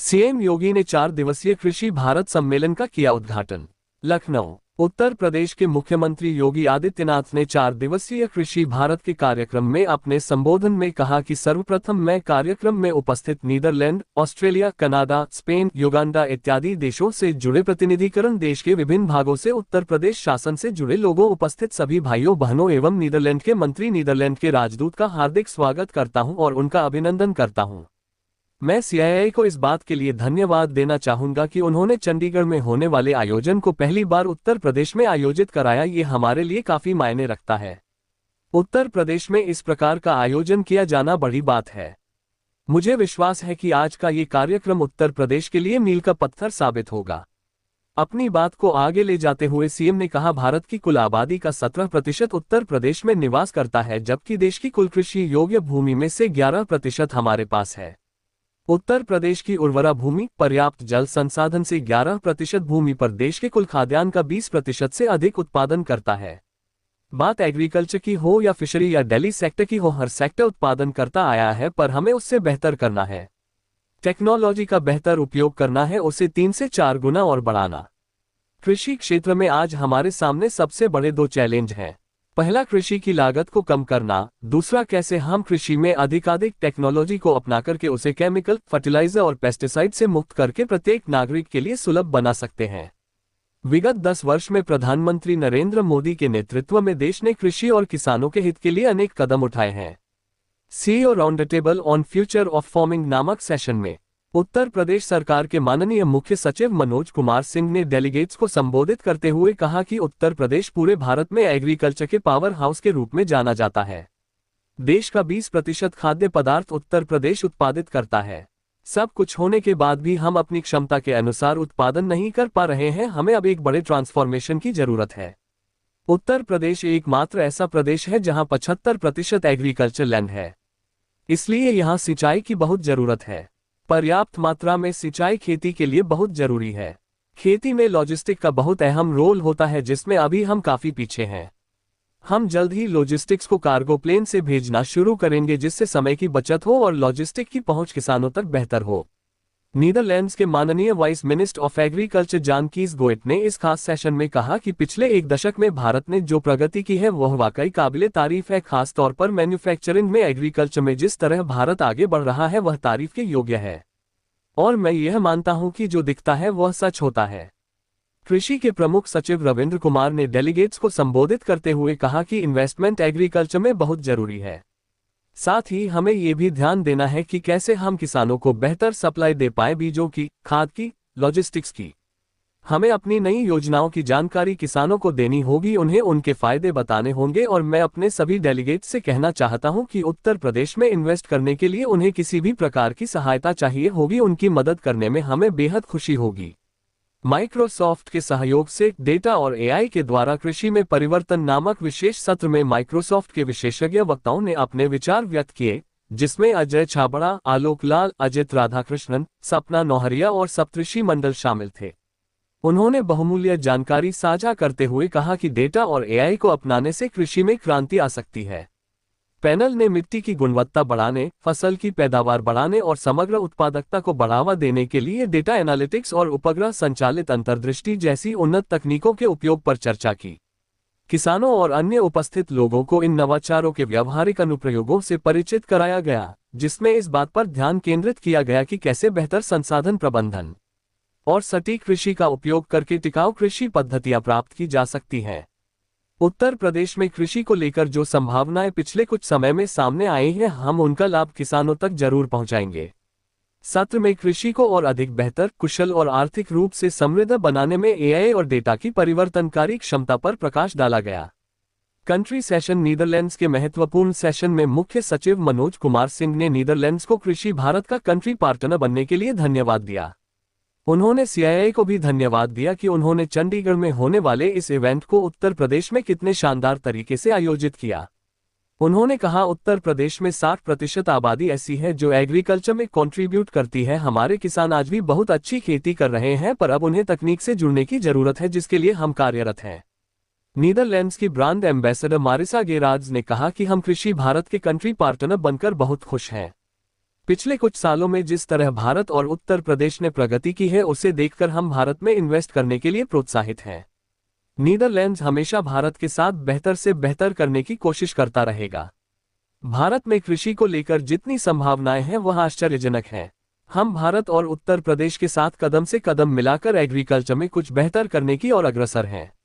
CM योगी ने 4 दिवसीय कृषि भारत सम्मेलन का किया उद्घाटन। लखनऊ। उत्तर प्रदेश के मुख्यमंत्री योगी आदित्यनाथ ने 4 दिवसीय कृषि भारत के कार्यक्रम में अपने संबोधन में कहा कि सर्वप्रथम मैं कार्यक्रम में उपस्थित Netherland, Australia, Canada, Spain, Uganda इत्यादि देशों से जुड़े प्रतिनिधिकरण देश के विभिन्न भागों से उत्तर प्रदेश शासन से जुड़े लोगों, उपस्थित सभी भाइयों बहनों एवं नीदरलैंड के मंत्री, नीदरलैंड के राजदूत का हार्दिक स्वागत करता हूं और उनका अभिनंदन करता हूं। मैं सीआईआई को इस बात के लिए धन्यवाद देना चाहूंगा कि उन्होंने चंडीगढ़ में होने वाले आयोजन को पहली बार उत्तर प्रदेश में आयोजित कराया। ये हमारे लिए काफी मायने रखता है। उत्तर प्रदेश में इस प्रकार का आयोजन किया जाना बड़ी बात है। मुझे विश्वास है कि आज का ये कार्यक्रम उत्तर प्रदेश के लिए मील का पत्थर साबित होगा। अपनी बात को आगे ले जाते हुए सीएम ने कहा, भारत की कुल आबादी का 17% उत्तर प्रदेश में निवास करता है, जबकि देश की कुल कृषि योग्य भूमि में से 11% हमारे पास है। उत्तर प्रदेश की उर्वरा भूमि, पर्याप्त जल संसाधन से 11% भूमि पर देश के कुल खाद्यान्न का 20% से अधिक उत्पादन करता है। बात एग्रीकल्चर की हो या फिशरी या डेली सेक्टर की हो, हर सेक्टर उत्पादन करता आया है, पर हमें उससे बेहतर करना है। टेक्नोलॉजी का बेहतर उपयोग करना है, उसे 3 से 4 गुना और बढ़ाना। कृषि क्षेत्र में आज हमारे सामने सबसे बड़े 2 चैलेंज हैं। पहला, कृषि की लागत को कम करना। दूसरा, कैसे हम कृषि में अधिकाधिक टेक्नोलॉजी को अपना करके उसे केमिकल, फर्टिलाइजर और पेस्टिसाइड से मुक्त करके प्रत्येक नागरिक के लिए सुलभ बना सकते हैं। विगत 10 वर्ष में प्रधानमंत्री नरेंद्र मोदी के नेतृत्व में देश ने कृषि और किसानों के हित के लिए अनेक कदम उठाए हैं। CEO round table on future of farming नामक सेशन में उत्तर प्रदेश सरकार के माननीय मुख्य सचिव मनोज कुमार सिंह ने डेलीगेट्स को संबोधित करते हुए कहा कि उत्तर प्रदेश पूरे भारत में एग्रीकल्चर के पावर हाउस के रूप में जाना जाता है। देश का 20% खाद्य पदार्थ उत्तर प्रदेश उत्पादित करता है। सब कुछ होने के बाद भी हम अपनी क्षमता के अनुसार उत्पादन नहीं कर पा रहे हैं। हमें अब एक बड़े ट्रांसफॉर्मेशन की जरूरत है। उत्तर प्रदेश एकमात्र ऐसा प्रदेश है जहां 75% एग्रीकल्चर लैंड है, इसलिए यहां सिंचाई की बहुत जरूरत है। पर्याप्त मात्रा में सिंचाई खेती के लिए बहुत जरूरी है। खेती में लॉजिस्टिक का बहुत अहम रोल होता है, जिसमें अभी हम काफी पीछे हैं। हम जल्द ही लॉजिस्टिक्स को कार्गो प्लेन से भेजना शुरू करेंगे, जिससे समय की बचत हो और लॉजिस्टिक की पहुंच किसानों तक बेहतर हो। नीदरलैंड्स के माननीय वाइस मिनिस्टर ऑफ एग्रीकल्चर जान कीस गोएट ने इस खास सेशन में कहा कि पिछले 1 दशक में भारत ने जो प्रगति की है वह वाकई काबिले तारीफ है। खास तौर पर मैन्युफैक्चरिंग में, एग्रीकल्चर में जिस तरह भारत आगे बढ़ रहा है वह तारीफ के योग्य है, और मैं यह मानता हूं कि जो दिखता है वह सच होता है। कृषि के प्रमुख सचिव रविंद्र कुमार ने डेलीगेट्स को संबोधित करते हुए कहा कि इन्वेस्टमेंट एग्रीकल्चर में बहुत जरूरी है। साथ ही हमें ये भी ध्यान देना है कि कैसे हम किसानों को बेहतर सप्लाई दे पाए, बीजों की, खाद की, लॉजिस्टिक्स की। हमें अपनी नई योजनाओं की जानकारी किसानों को देनी होगी, उन्हें उनके फायदे बताने होंगे। और मैं अपने सभी डेलीगेट्स से कहना चाहता हूं कि उत्तर प्रदेश में इन्वेस्ट करने के लिए उन्हें किसी भी प्रकार की सहायता चाहिए होगी, उनकी मदद करने में हमें बेहद खुशी होगी। माइक्रोसॉफ्ट के सहयोग से डेटा और एआई के द्वारा कृषि में परिवर्तन नामक विशेष सत्र में माइक्रोसॉफ्ट के विशेषज्ञ वक्ताओं ने अपने विचार व्यक्त किए, जिसमें अजय छाबड़ा, आलोक लाल, अजित राधाकृष्णन, सपना नौहरिया और सप्तऋषि मंडल शामिल थे। उन्होंने बहुमूल्य जानकारी साझा करते हुए कहा कि डेटा और एआई को अपनाने से कृषि में क्रांति आ सकती है। पैनल ने मिट्टी की गुणवत्ता बढ़ाने, फसल की पैदावार बढ़ाने और समग्र उत्पादकता को बढ़ावा देने के लिए डेटा एनालिटिक्स और उपग्रह संचालित अंतर्दृष्टि जैसी उन्नत तकनीकों के उपयोग पर चर्चा की। किसानों और अन्य उपस्थित लोगों को इन नवाचारों के व्यावहारिक अनुप्रयोगों से परिचित कराया गया, जिसमें इस बात पर ध्यान केंद्रित किया गया कि कैसे बेहतर संसाधन प्रबंधन और सटीक कृषि का उपयोग करके टिकाऊ कृषि पद्धतियां प्राप्त की जा सकती हैं। उत्तर प्रदेश में कृषि को लेकर जो संभावनाएं पिछले कुछ समय में सामने आई हैं, हम उनका लाभ किसानों तक जरूर पहुंचाएंगे। सत्र में कृषि को और अधिक बेहतर, कुशल और आर्थिक रूप से समृद्ध बनाने में एआई और डेटा की परिवर्तनकारी क्षमता पर प्रकाश डाला गया। कंट्री सेशन नीदरलैंड्स के महत्वपूर्ण सेशन में मुख्य सचिव मनोज कुमार सिंह ने नीदरलैंड्स को कृषि भारत का कंट्री पार्टनर बनने के लिए धन्यवाद दिया। उन्होंने सीआईआई को भी धन्यवाद दिया कि उन्होंने चंडीगढ़ में होने वाले इस इवेंट को उत्तर प्रदेश में कितने शानदार तरीके से आयोजित किया। उन्होंने कहा, उत्तर प्रदेश में 60% आबादी ऐसी है जो एग्रीकल्चर में कंट्रीब्यूट करती है। हमारे किसान आज भी बहुत अच्छी खेती कर रहे हैं, पर अब उन्हें तकनीक से जुड़ने की जरूरत है, जिसके लिए हम कार्यरत हैं। नीदरलैंड्स की ब्रांड एम्बेसडर मारिसा गेराज ने कहा कि हम कृषि भारत के कंट्री पार्टनर बनकर बहुत खुश हैं। पिछले कुछ सालों में जिस तरह भारत और उत्तर प्रदेश ने प्रगति की है उसे देखकर हम भारत में इन्वेस्ट करने के लिए प्रोत्साहित हैं। नीदरलैंड्स हमेशा भारत के साथ बेहतर से बेहतर करने की कोशिश करता रहेगा। भारत में कृषि को लेकर जितनी संभावनाएं हैं वह आश्चर्यजनक हैं। हम भारत और उत्तर प्रदेश के साथ कदम से कदम मिलाकर एग्रीकल्चर में कुछ बेहतर करने की ओर अग्रसर हैं।